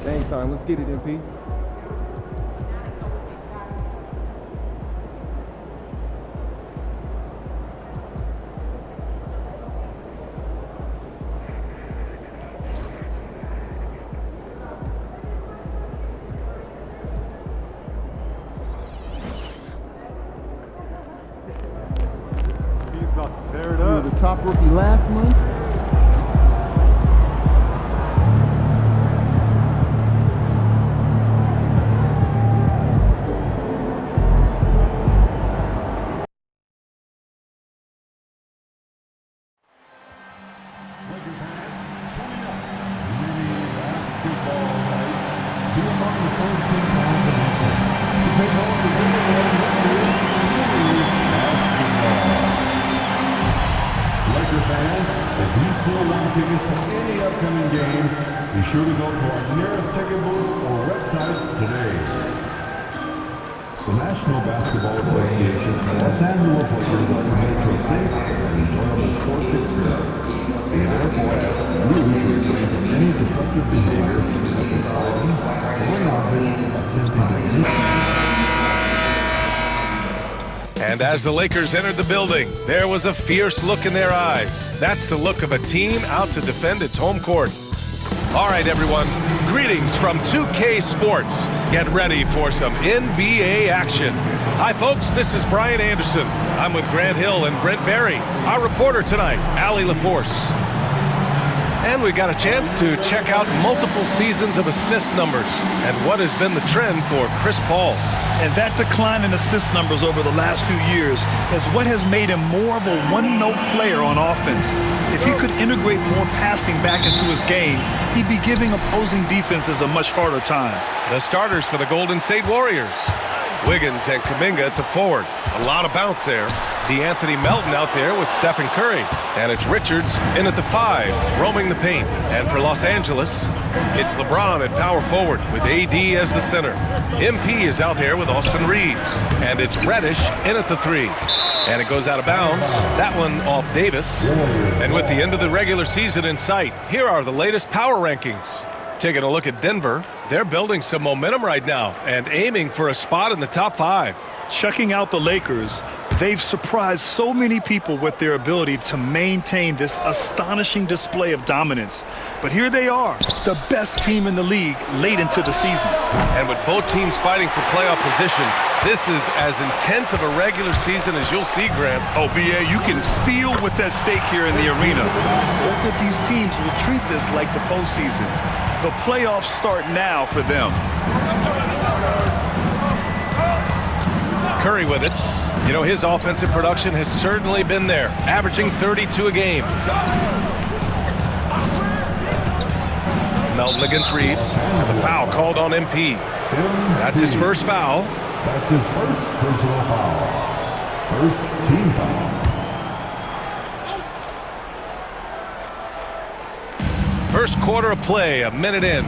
Dang time, let's get it, MP. He's about to tear it up. The top rookie last month. Laker fans, if you still want tickets to any upcoming game, be sure to go to our nearest ticket booth or website today. The National Basketball Association of Los Angeles Lakers are committed to a safe and enjoyable sports experience. They therefore ask you to refrain from any disruptive behavior such as fighting, throwing objects, attempting to And as the Lakers entered the building, there was a fierce look in their eyes. That's the look of a team out to defend its home court. All right, everyone, greetings from 2K Sports. Get ready for some NBA action. Hi, folks, this is Brian Anderson. I'm with Grant Hill and Brent Barry. Our reporter tonight, Allie LaForce. And we got a chance to check out multiple seasons of assist numbers and what has been the trend for Chris Paul. And that decline in assist numbers over the last few years is what has made him more of a one-note player on offense. If he could integrate more passing back into his game, he'd be giving opposing defenses a much harder time. The starters for the Golden State Warriors. Wiggins and Kuminga at the forward. A lot of bounce there. DeAnthony Melton out there with Stephen Curry. And it's Richards in at the 5, roaming the paint. And for Los Angeles, it's LeBron at power forward with AD as the center. MP is out there with Austin Reeves. And it's Reddish in at the 3. And it goes out of bounds. That one off Davis. And with the end of the regular season in sight, here are the latest power rankings. Taking a look at Denver, they're building some momentum right now and aiming for a spot in the top 5. Checking out the Lakers, they've surprised so many people with their ability to maintain this astonishing display of dominance. But here they are, the best team in the league late into the season. And with both teams fighting for playoff position, this is as intense of a regular season as you'll see, Graham. Oh, B.A., you can feel what's at stake here in the arena. Both of these teams will treat this like the postseason. The playoffs start now for them. Curry with it. You know, his offensive production has certainly been there, averaging 32 a game. Melton against Reeves. And the foul called on MP. That's his first foul. That's his first personal foul. First team foul. First quarter of play, a minute in.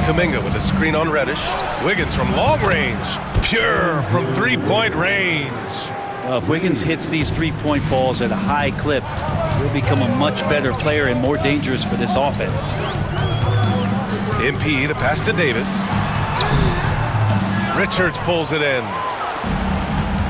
Kuminga with a screen on Reddish. Wiggins from long range. Pure from three-point range. Well, if Wiggins hits these three-point balls at a high clip, he'll become a much better player and more dangerous for this offense. MP, the pass to Davis. Richards pulls it in.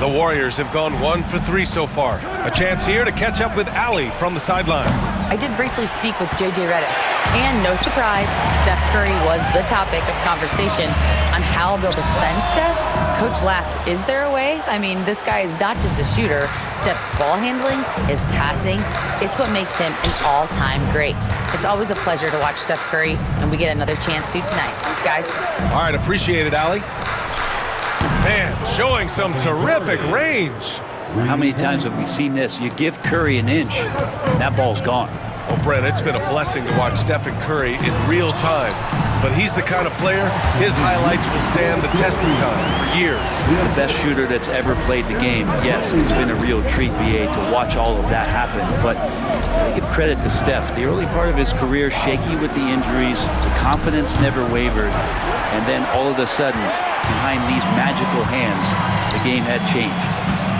The Warriors have gone 1 for 3 so far. A chance here to catch up with Allie from the sideline. I did briefly speak with J.J. Redick, and no surprise, Steph Curry was the topic of conversation on how they'll defend Steph. Coach laughed, is there a way? I mean, this guy is not just a shooter. Steph's ball handling, his passing, it's what makes him an all-time great. It's always a pleasure to watch Steph Curry, and we get another chance to tonight. Thanks, guys. All right, appreciate it, Allie. Man, showing some terrific range. How many times have we seen this? You give Curry an inch, and that ball's gone. Well, Brent, it's been a blessing to watch Stephen Curry in real time. But he's the kind of player, his highlights will stand the test of time for years. The best shooter that's ever played the game. Yes, it's been a real treat, B.A., to watch all of that happen. But I give credit to Steph. The early part of his career, shaky with the injuries, the confidence never wavered. And then all of a sudden, behind these magical hands, the game had changed.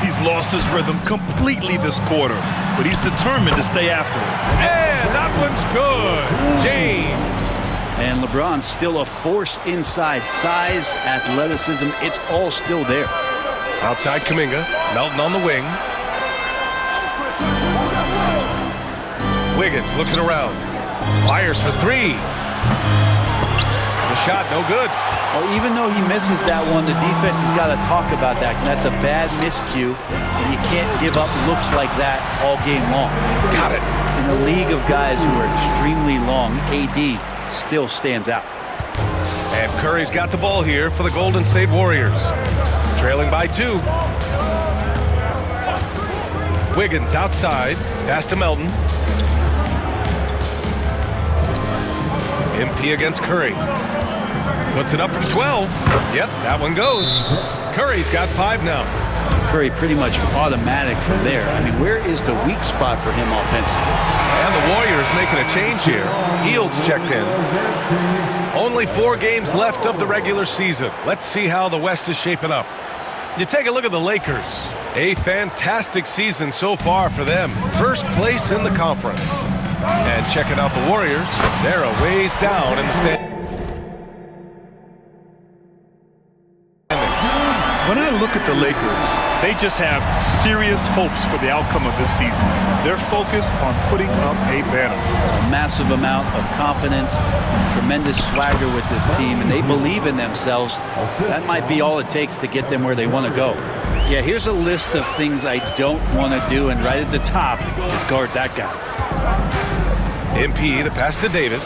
He's lost his rhythm completely this quarter, but he's determined to stay after it. And that one's good. James. And LeBron's still a force inside. Size, athleticism, it's all still there. Outside Kuminga. Melton on the wing. Wiggins looking around. Fires for three. The shot no good. Well, even though he misses that one, the defense has got to talk about that. That's a bad miscue, and you can't give up looks like that all game long. Got it. In a league of guys who are extremely long, AD still stands out. And Curry's got the ball here for the Golden State Warriors. Trailing by 2. Wiggins outside. Pass to Melton. MP against Curry. Puts it up from 12. Yep, that one goes. Curry's got 5 now. Curry pretty much automatic from there. I mean, where is the weak spot for him offensively? And the Warriors making a change here. Hields checked in. Only 4 games left of the regular season. Let's see how the West is shaping up. You take a look at the Lakers. A fantastic season so far for them. First place in the conference. And checking out the Warriors, they're a ways down in the standings. When I look at the Lakers, they just have serious hopes for the outcome of this season. They're focused on putting up a banner. A massive amount of confidence, tremendous swagger with this team, and they believe in themselves. That might be all it takes to get them where they want to go. Yeah, here's a list of things I don't want to do, and right at the top is guard that guy. MP, the pass to Davis.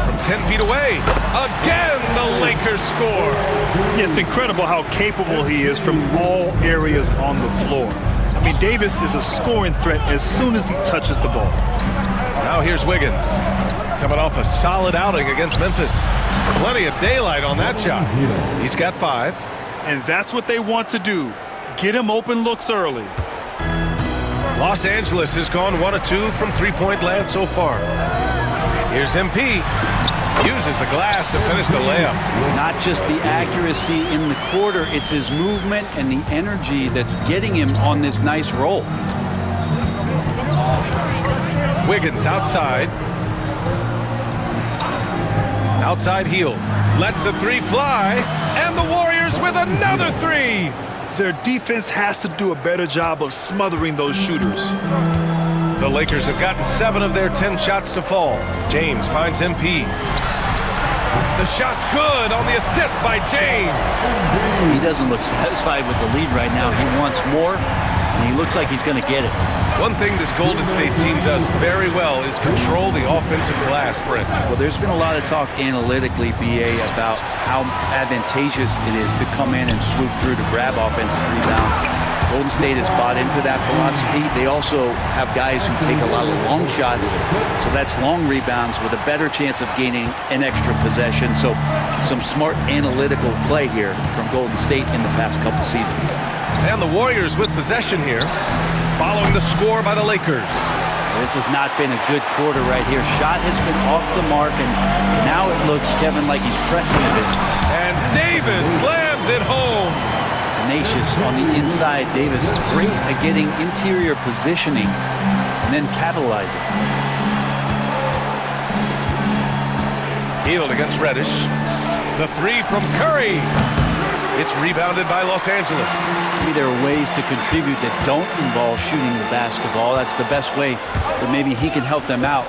From 10 feet away. Again, the Lakers score. Yeah, it's incredible how capable he is from all areas on the floor. I mean, Davis is a scoring threat as soon as he touches the ball. Now here's Wiggins. Coming off a solid outing against Memphis. Plenty of daylight on that shot. He's got 5. And that's what they want to do. Get him open looks early. Los Angeles has gone 1 of 2 from three-point land so far. Here's MP. Uses the glass to finish the layup. Not just the accuracy in the quarter, it's his movement and the energy that's getting him on this nice roll. Wiggins outside. Outside Hield. Lets the 3 fly. And the Warriors with another 3. Their defense has to do a better job of smothering those shooters. The Lakers have gotten 7 of their 10 shots to fall. James finds MP. The shot's good on the assist by James. He doesn't look satisfied with the lead right now. He wants more, and he looks like he's going to get it. One thing this Golden State team does very well is control the offensive glass, Brent. Well, there's been a lot of talk analytically, BA, about how advantageous it is to come in and swoop through to grab offensive rebounds. Golden State has bought into that philosophy. They also have guys who take a lot of long shots, so that's long rebounds with a better chance of gaining an extra possession. So some smart analytical play here from Golden State in the past couple seasons. And the Warriors with possession here, following the score by the Lakers. This has not been a good quarter right here. Shot has been off the mark, and now it looks, Kevin, like he's pressing a bit. And Davis slams it home. Tenacious on the inside. Davis great at getting interior positioning and then capitalizing. Hield against Reddish. The 3 from Curry. It's rebounded by Los Angeles. Maybe there are ways to contribute that don't involve shooting the basketball. That's the best way that maybe he can help them out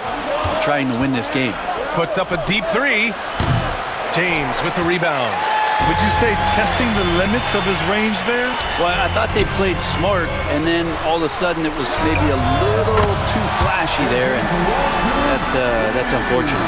trying to win this game. Puts up a deep 3. James with the rebound. Would you say testing the limits of his range there? Well, I thought they played smart, and then all of a sudden it was maybe a little too flashy there, and that's unfortunate.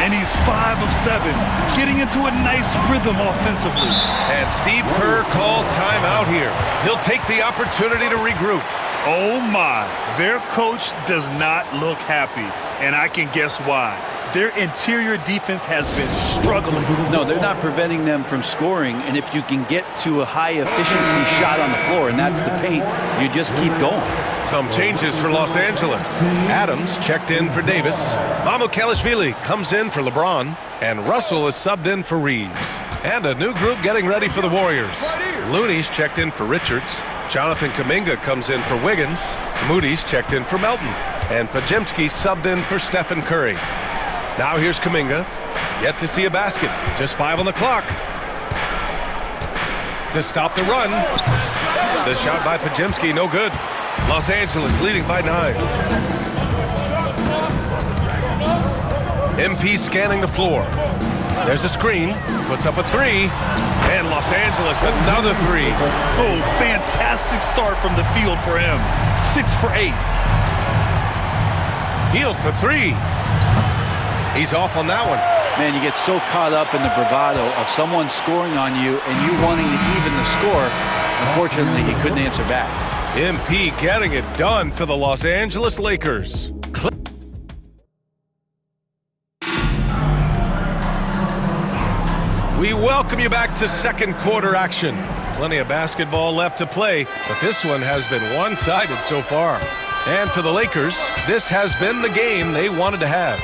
And he's 5 of 7, getting into a nice rhythm offensively. And Steve Kerr calls timeout here. He'll take the opportunity to regroup. Oh my, their coach does not look happy, and I can guess why. Their interior defense has been struggling. No, they're not preventing them from scoring, and if you can get to a high-efficiency shot on the floor, and that's the paint, you just keep going. Some changes for Los Angeles. Adams checked in for Davis. Mamukelashvili comes in for LeBron, and Russell is subbed in for Reeves. And a new group getting ready for the Warriors. Looney's checked in for Richards. Jonathan Kuminga comes in for Wiggins. Moody's checked in for Melton. And Podziemski subbed in for Stephen Curry. Now here's Kuminga. Yet to see a basket. Just 5 on the clock. To stop the run. The shot by Podziemski, no good. Los Angeles leading by 9. MP scanning the floor. There's a screen. Puts up a 3. And Los Angeles another 3. Oh, fantastic start from the field for him. 6 for 8. Hield for 3. He's off on that one. Man, you get so caught up in the bravado of someone scoring on you and you wanting to even the score. Unfortunately, he couldn't answer back. MP getting it done for the Los Angeles Lakers. We welcome you back to second quarter action. Plenty of basketball left to play, but this one has been one-sided so far. And for the Lakers, this has been the game they wanted to have.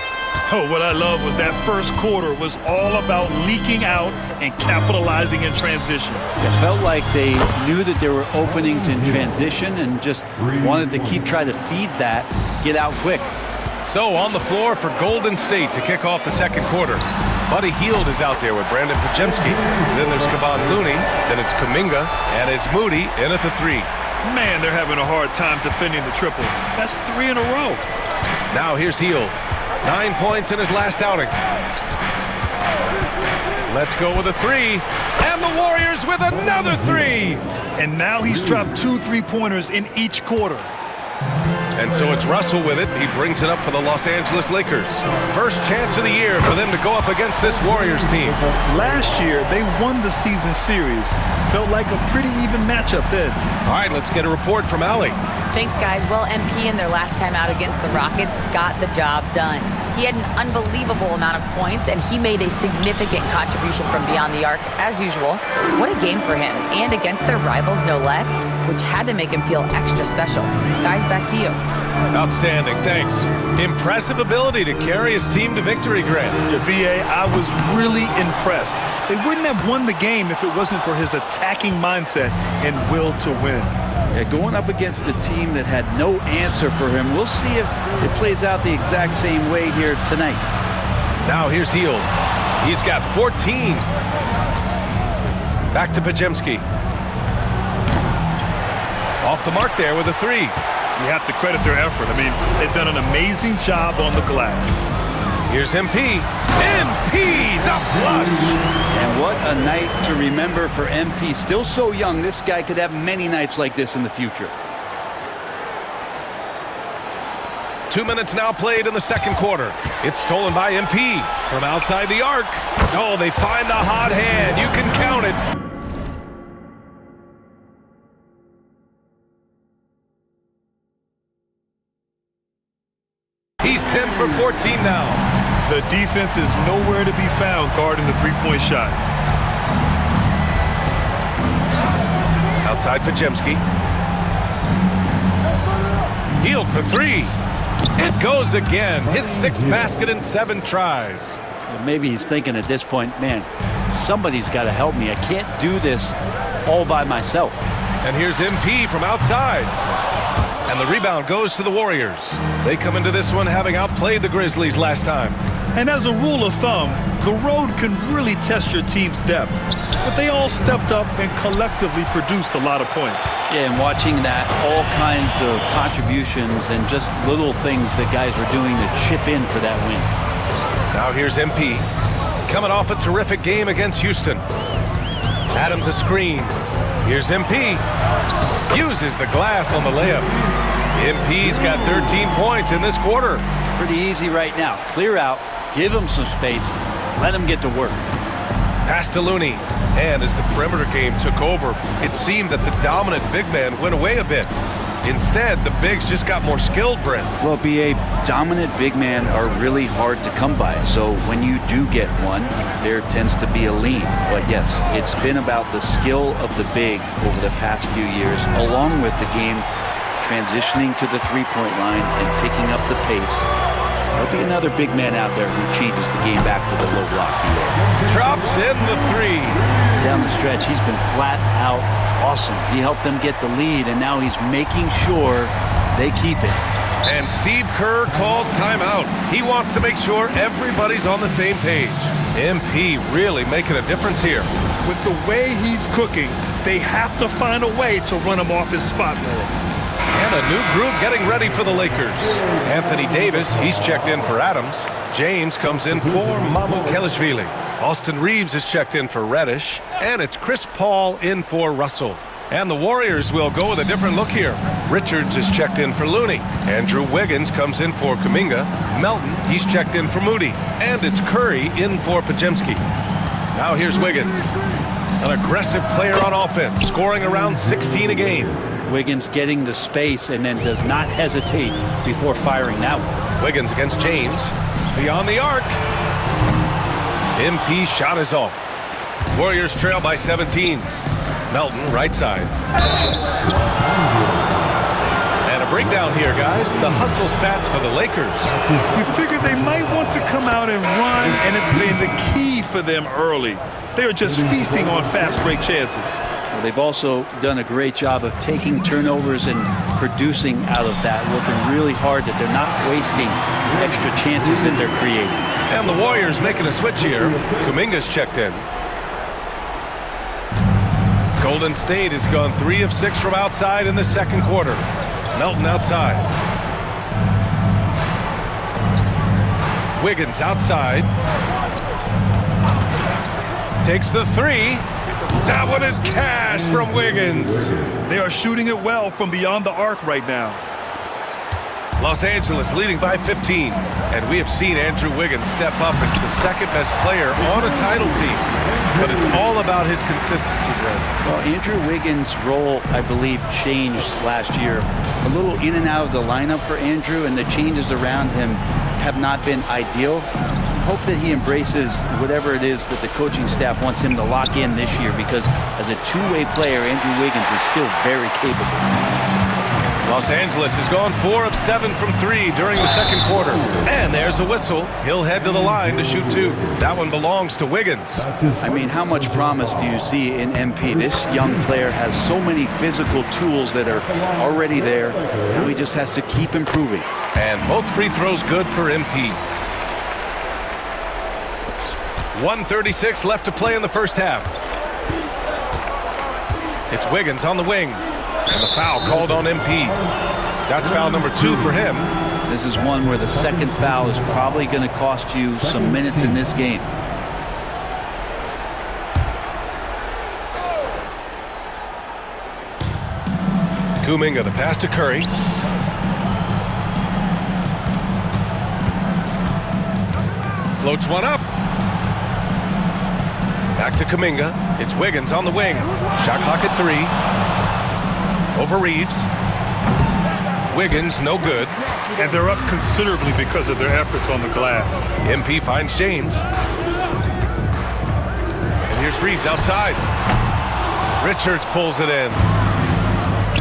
Oh, what I love was that first quarter was all about leaking out and capitalizing in transition. It felt like they knew that there were openings in transition and just wanted to keep trying to feed that, get out quick. So on the floor for Golden State to kick off the second quarter. Buddy Hield is out there with Brandon Podziemski. Then there's Kevon Looney. Then it's Kuminga. And it's Moody in at the 3. Man, they're having a hard time defending the triple. That's 3 in a row. Now here's Hield. 9 points in his last outing. Let's go with a 3. And the Warriors with another 3. And now he's dropped 2 3-pointers in each quarter. And so it's Russell with it. He brings it up for the Los Angeles Lakers. First chance of the year for them to go up against this Warriors team. Last year, they won the season series. Felt like a pretty even matchup then. All right, let's get a report from Allie. Thanks, guys. Well, MP in their last time out against the Rockets got the job done. He had an unbelievable amount of points, and he made a significant contribution from beyond the arc, as usual. What a game for him, and against their rivals, no less, which had to make him feel extra special. Guys, back to you. Outstanding, thanks. Impressive ability to carry his team to victory, Grant. Yeah, B.A., I was really impressed. They wouldn't have won the game if it wasn't for his attacking mindset and will to win. Yeah, going up against a team that had no answer for him. We'll see if it plays out the exact same way here tonight. Now here's Hield. He's got 14. Back to Podziemski. Off the mark there with a 3. You have to credit their effort. I mean, they've done an amazing job on the glass. Here's MP. MP, the flush. And what a night to remember for MP. Still so young, this guy could have many nights like this in the future. 2 minutes now played in the second quarter. It's stolen by MP from outside the arc. Oh, they find the hot hand. You can count it. He's 10 for 14 now. The defense is nowhere to be found guarding the three-point shot. Outside Podziemski. Hield for 3. It goes again. His 6th basket in 7 tries. Well, maybe he's thinking at this point, man, somebody's got to help me. I can't do this all by myself. And here's MP from outside. And the rebound goes to the Warriors. They come into this one having outplayed the Grizzlies last time. And as a rule of thumb, the road can really test your team's depth. But they all stepped up and collectively produced a lot of points. Yeah, and watching that, all kinds of contributions and just little things that guys were doing to chip in for that win. Now here's MP. Coming off a terrific game against Houston. Adams a screen. Here's MP. Uses the glass on the layup. MP's got 13 points in this quarter. Pretty easy right now. Clear out, give him some space, let him get to work. Pass to Looney. And as the perimeter game took over, it seemed that the dominant big man went away a bit. Instead, the bigs just got more skilled, Brent. Well, B.A., dominant big men are really hard to come by. So when you do get one, there tends to be a lean. But yes, it's been about the skill of the big over the past few years, along with the game transitioning to the three-point line and picking up the pace. There'll be another big man out there who changes the game back to the low block field. Drops in the 3. Down the stretch, he's been flat out awesome. He helped them get the lead, and now he's making sure they keep it. And Steve Kerr calls timeout. He wants to make sure everybody's on the same page. MP really making a difference here. With the way he's cooking, they have to find a way to run him off his spot more. And a new group getting ready for the Lakers. Anthony Davis, he's checked in for Adams. James comes in for Mamukelashvili. Austin Reeves is checked in for Reddish. And it's Chris Paul in for Russell. And the Warriors will go with a different look here. Richards is checked in for Looney. Andrew Wiggins comes in for Kuminga. Melton, he's checked in for Moody. And it's Curry in for Podziemski. Now here's Wiggins. An aggressive player on offense, scoring around 16 a game. Wiggins getting the space and then does not hesitate before firing that one. Wiggins against James. Beyond the arc. MP shot is off. Warriors trail by 17. Melton, right side. And a breakdown here, guys. The hustle stats for the Lakers. You figured they might want to come out and run, and it's been the key for them early. They are just feasting on fast break chances. Well, they've also done a great job of taking turnovers and producing out of that, working really hard that they're not wasting extra chances that they're creating. And the Warriors making a switch here. Kuminga's checked in. Golden State has gone 3 of 6 from outside in the second quarter. Melton outside. Wiggins outside. Takes the 3. That one is cash from Wiggins. They are shooting it well from beyond the arc right now. Los Angeles leading by 15. And we have seen Andrew Wiggins step up as the second best player on a title team. But it's all about his consistency, Brent. Well, Andrew Wiggins' role, I believe, changed last year. A little in and out of the lineup for Andrew, and the changes around him have not been ideal. Hope that he embraces whatever it is that the coaching staff wants him to lock in this year, because as a two-way player, Andrew Wiggins is still very capable. Los Angeles has gone 4 of 7 from 3 during the second quarter. And there's a whistle. He'll head to the line to shoot 2. That one belongs to Wiggins. I mean, how much promise do you see in MP? This young player has so many physical tools that are already there. Now he just has to keep improving. And both free throws good for MP. 1:36 left to play in the first half. It's Wiggins on the wing. And the foul called on MP. That's foul number 2 for him. This is one where the second foul is probably going to cost you some minutes in this game. Kuminga, the pass to Curry. Floats one up. Back to Kuminga. It's Wiggins on the wing. Shot clock at 3. Over Reeves. Wiggins, no good. And they're up considerably because of their efforts on the glass. MP finds James. And here's Reeves outside. Richards pulls it in.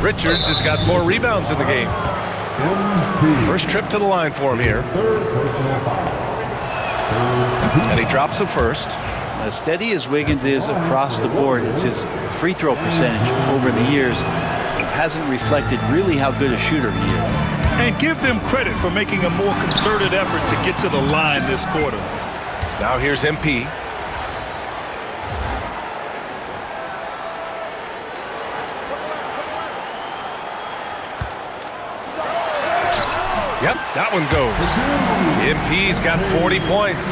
Richards has got 4 rebounds in the game. First trip to the line for him here. And he drops it first. As steady as Wiggins is across the board, it's his free throw percentage over the years hasn't reflected really how good a shooter he is. And give them credit for making a more concerted effort to get to the line this quarter. Now here's MP. Yep, that one goes. MP's got 40 points.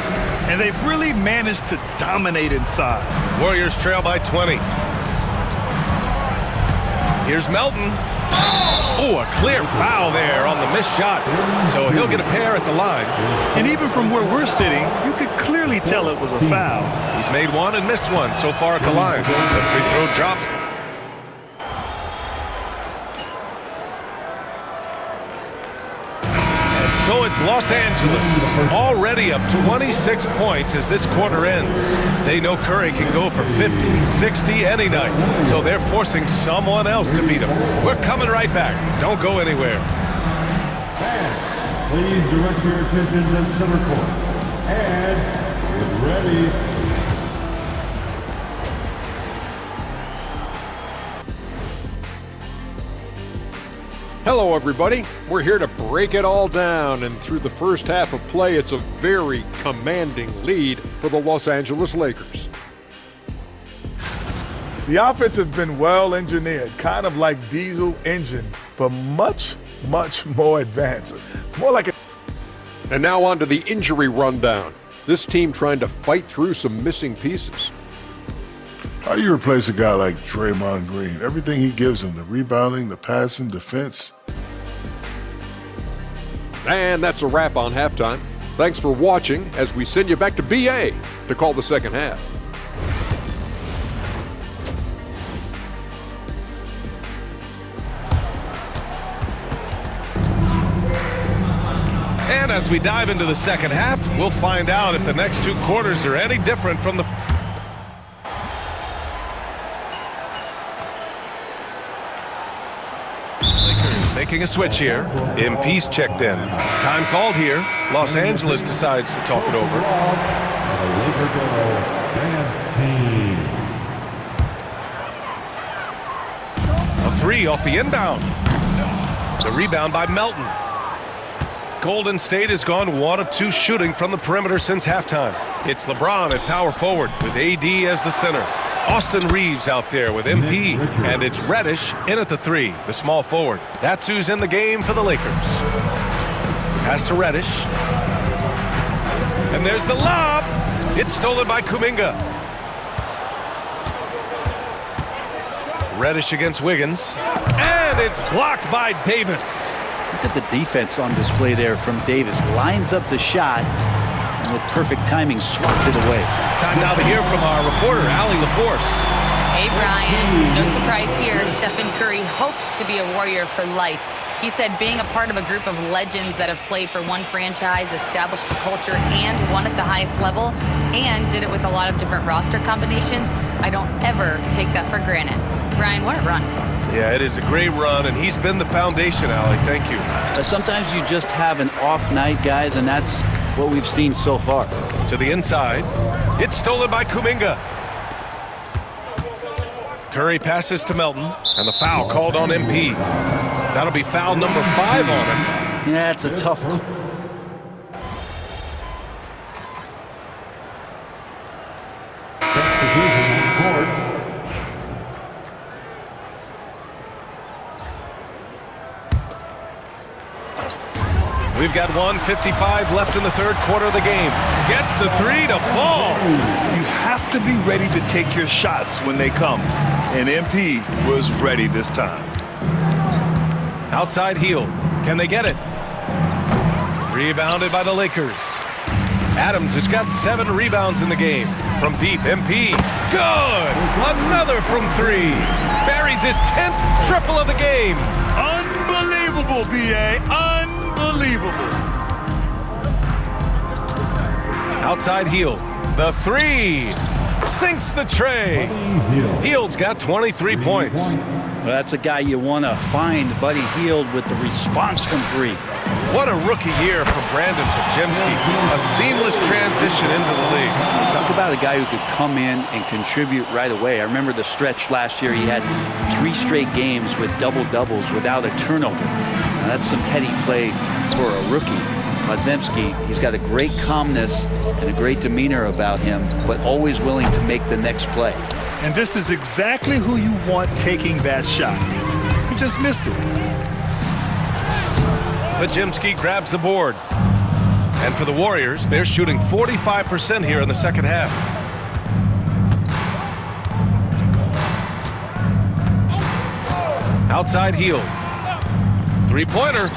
And they've really managed to dominate inside. Warriors trail by 20. Here's Melton. Oh, a clear foul there on the missed shot. So he'll get a pair at the line. And even from where we're sitting, you could clearly tell it was a foul. He's made 1 and missed 1 so far at the line. The free throw drops. So it's Los Angeles, already up 26 points as this quarter ends. They know Curry can go for 50, 60 any night, so they're forcing someone else to beat him. We're coming right back. Don't go anywhere. Please direct your attention to center court. And get ready. Hello, everybody. We're here to break it all down, and through the first half of play, it's a very commanding lead for the Los Angeles Lakers. The offense has been well engineered, kind of like diesel engine, but much, much more advanced. More like a... And now on to the injury rundown. This team trying to fight through some missing pieces. How do you replace a guy like Draymond Green? Everything he gives him, the rebounding, the passing, defense. And that's a wrap on halftime. Thanks for watching as we send you back to BA to call the second half. And as we dive into the second half, we'll find out if the next two quarters are any different from the... Lakers making a switch here. MP's checked in. Time called here. Los Angeles decides to talk it over. The Laker Girls Dance Team. A three off the inbound. The rebound by Melton. Golden State has gone 1 of 2 shooting from the perimeter since halftime. It's LeBron at power forward with AD as the center. Austin Reeves out there with MP, and it's Reddish in at the 3, the small forward. That's who's in the game for the Lakers. Pass to Reddish. And there's the lob. It's stolen by Kuminga. Reddish against Wiggins. And it's blocked by Davis. Look at the defense on display there from Davis. Lines up the shot, and with perfect timing, swats it away. Time now to hear from our reporter, Allie LaForce. Hey, Brian. No surprise here. Stephen Curry hopes to be a Warrior for life. He said being a part of a group of legends that have played for one franchise, established a culture, and won at the highest level, and did it with a lot of different roster combinations, I don't ever take that for granted. Brian, what a run. Yeah, it is a great run, and he's been the foundation, Allie. Thank you. Sometimes you just have an off night, guys, and that's what we've seen so far. To the inside. It's stolen by Kuminga. Curry passes to Melton, and the foul called on MP. That'll be foul number 5 on him. Yeah, it's a tough call. We've got 1:55 left in the third quarter of the game. Gets the 3 to fall. You have to be ready to take your shots when they come. And MP was ready this time. Outside heel. Can they get it? Rebounded by the Lakers. Adams has got 7 rebounds in the game. From deep, MP. Good! Another from 3. Buries his 10th triple of the game. Unbelievable, B.A. Unbelievable. Outside heel. The 3. Sinks the tray. Hield's got 23 points. Well, that's a guy you want to find, Buddy Hield, with the response from 3. What a rookie year for Brandon Podziemski. A seamless transition into the league. You talk about a guy who could come in and contribute right away. I remember the stretch last year. He had 3 straight games with double-doubles without a turnover. Now, that's some heady play for a rookie. Podziemski, he's got a great calmness and a great demeanor about him, but always willing to make the next play. And this is exactly who you want taking that shot. He just missed it. Podziemski grabs the board. And for the Warriors, they're shooting 45% here in the second half. Outside heel. 3-pointer.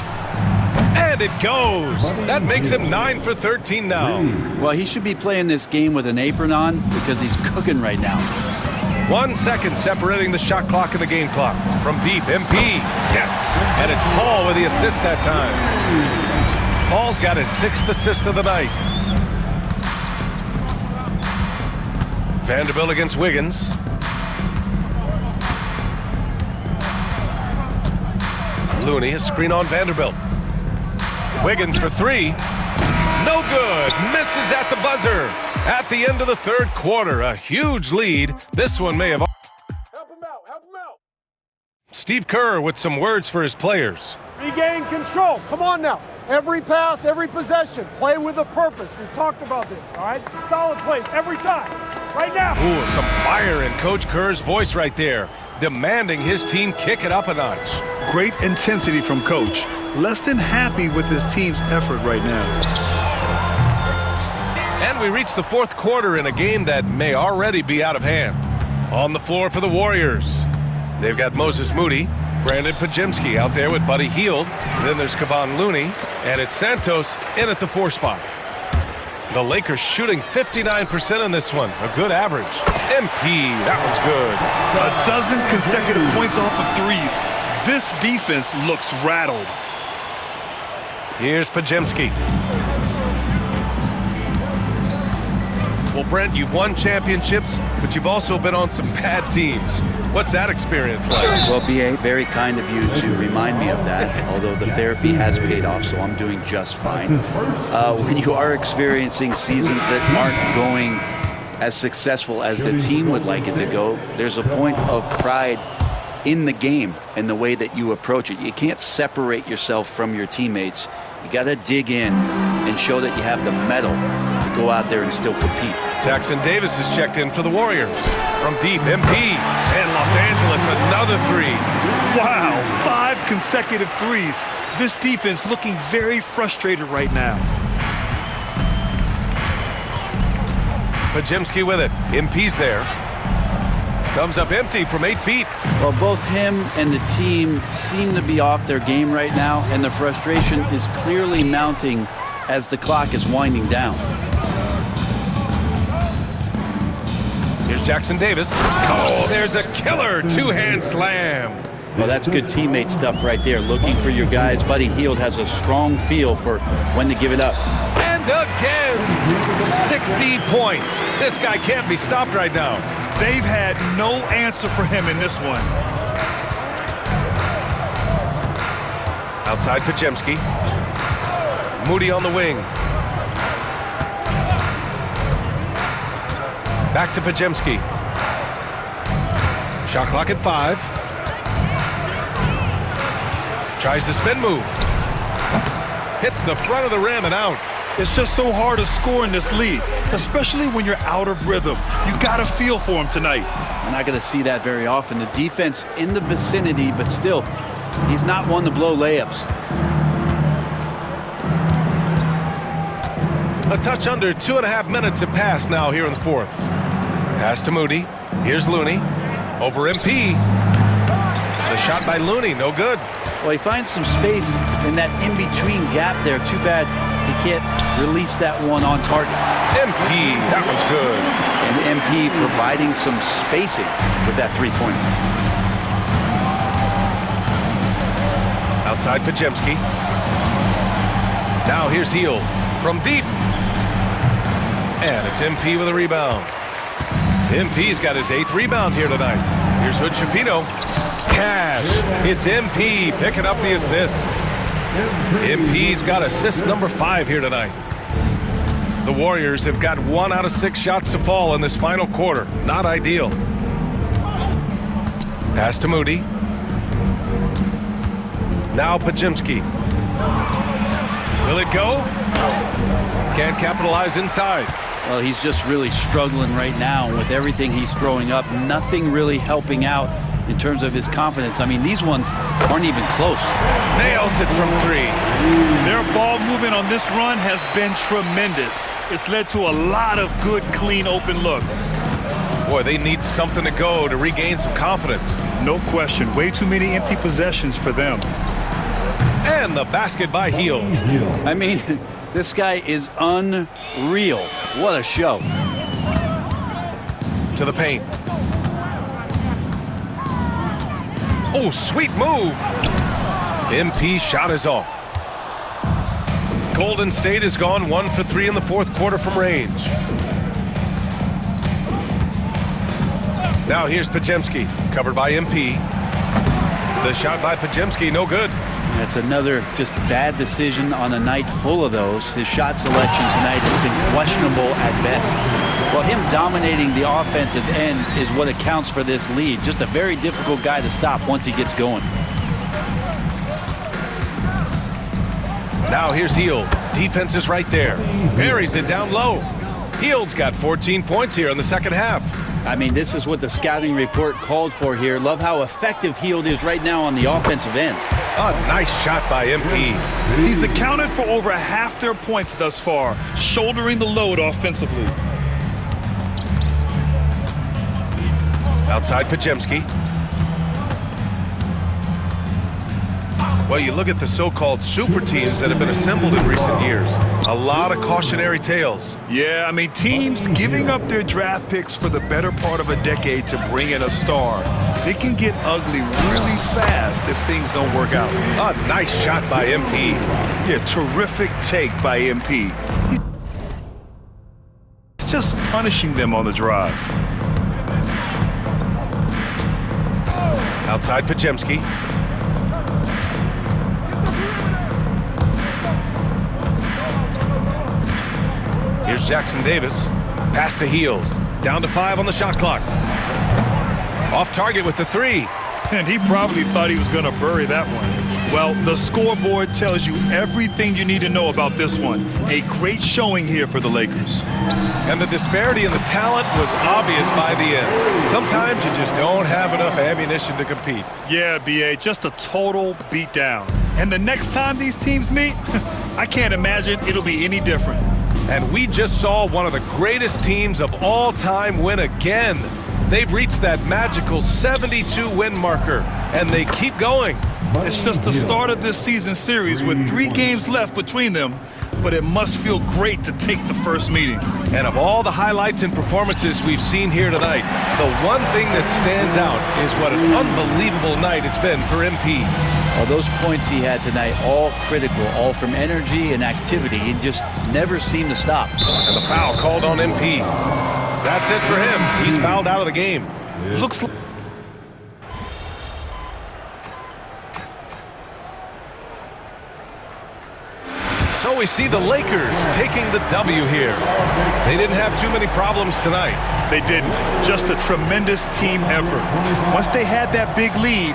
And it goes. That makes him 9 for 13 now. Well, he should be playing this game with an apron on because he's cooking right now. 1 second separating the shot clock and the game clock. From deep, MP. Yes! And it's Paul with the assist that time. Paul's got his 6th assist of the night. Vanderbilt against Wiggins. Looney, a screen on Vanderbilt. Wiggins for 3. No good. Misses at the buzzer. At the end of the third quarter, a huge lead. This one may have... Help him out. Help him out. Steve Kerr with some words for his players. Regain control. Come on now. Every pass, every possession, play with a purpose. We talked about this, all right? Solid plays every time. Right now. Ooh, some fire in Coach Kerr's voice right there, demanding his team kick it up a notch. Great intensity from Coach. Less than happy with his team's effort right now. And we reach the fourth quarter in a game that may already be out of hand. On the floor for the Warriors, they've got Moses Moody, Brandon Podziemski out there with Buddy Hield. Then there's Kevon Looney, and it's Santos in at the 4 spot. The Lakers shooting 59% on this one, a good average. MP, that one's good. A dozen consecutive points off of threes. This defense looks rattled. Here's Podziemski. Well, Brent, you've won championships, but you've also been on some bad teams. What's that experience like? Well, B.A., very kind of you to remind me of that, although the therapy has paid off, so I'm doing just fine. When you are experiencing seasons that aren't going as successful as the team would like it to go, there's a point of pride in the game and the way that you approach it. You can't separate yourself from your teammates. You got to dig in and show that you have the mettle to go out there and still compete. Jackson Davis is checked in for the Warriors. From deep, MP, and Los Angeles, another 3. Wow, 5 consecutive threes. This defense looking very frustrated right now. Podziemski with it. MP's there. Comes up empty from 8 feet. Well, both him and the team seem to be off their game right now, and the frustration is clearly mounting as the clock is winding down. Here's Jackson Davis. Oh, there's a killer 2-hand slam. Well, that's good teammate stuff right there, looking for your guys. Buddy Hield has a strong feel for when to give it up. And again, 60 points. This guy can't be stopped right now. They've had no answer for him in this one. Outside Podziemski. Moody on the wing. Back to Podziemski. Shot clock at 5. Tries the spin move. Hits the front of the rim and out. It's just so hard to score in this league, especially when you're out of rhythm. You got to feel for him tonight. We're not going to see that very often. The defense in the vicinity, but still, he's not one to blow layups. A touch under 2.5 minutes have passed now here in the fourth. Pass to Moody. Here's Looney. Over MP. The shot by Looney, no good. Well, he finds some space in that in-between gap there. Too bad he can't release that one on target. MP, that was good. And MP providing some spacing with that three-pointer. Outside Podziemski. Now here's Hield from deep. And it's MP with a rebound. MP's got his 8th rebound here tonight. Here's Hood Schifino. Cash. It's MP picking up the assist. MP's got assist number 5 here tonight. The Warriors have got 1 out of 6 shots to fall in this final quarter. Not ideal. Pass to Moody. Now Podziemski. Will it go? Can't capitalize inside. Well, he's just really struggling right now with everything he's throwing up. Nothing really helping out in terms of his confidence. I mean, these ones aren't even close. Nails it from 3. Their ball movement on this run has been tremendous. It's led to a lot of good, clean, open looks. Boy, they need something to go to regain some confidence. No question. Way too many empty possessions for them. And the basket by Hield. I mean, this guy is unreal. What a show. To the paint. Oh, sweet move. MP shot is off. Golden State has gone 1 for 3 in the fourth quarter from range. Now here's Podziemski, covered by MP. The shot by Podziemski, no good. That's another just bad decision on a night full of those. His shot selection tonight has been questionable at best. Well, him dominating the offensive end is what accounts for this lead. Just a very difficult guy to stop once he gets going. Now here's Hield. Defense is right there. Buries it down low. Hield's got 14 points here in the second half. I mean, this is what the scouting report called for here. Love how effective Hield is right now on the offensive end. A nice shot by MP. He's accounted for over half their points thus far, shouldering the load offensively. Outside Podziemski. Well, you look at the so-called super teams that have been assembled in recent years. A lot of cautionary tales. Yeah, I mean, teams giving up their draft picks for the better part of a decade to bring in a star. It can get ugly really fast if things don't work out. A nice shot by MP. Yeah, terrific take by MP. He's just punishing them on the drive. Outside Podziemski. Here's Jackson Davis. Pass to Hield. Down to 5 on the shot clock. Off target with the 3. And he probably thought he was going to bury that one. Well, the scoreboard tells you everything you need to know about this one. A great showing here for the Lakers. And the disparity in the talent was obvious by the end. Sometimes you just don't have enough ammunition to compete. Yeah, B.A., just a total beatdown. And the next time these teams meet, I can't imagine it'll be any different. And we just saw one of the greatest teams of all time win again. They've reached that magical 72-win marker, and they keep going. It's just the start of this season series with 3 games left between them, but it must feel great to take the first meeting. And of all the highlights and performances we've seen here tonight, the one thing that stands out is what an unbelievable night it's been for MP. Well, those points he had tonight, all critical, all from energy and activity. He just never seemed to stop. And the foul called on MP. That's it for him. He's fouled out of the game. Looks like... So we see the Lakers taking the W here. They didn't have too many problems tonight. They didn't. Just a tremendous team effort. Once they had that big lead,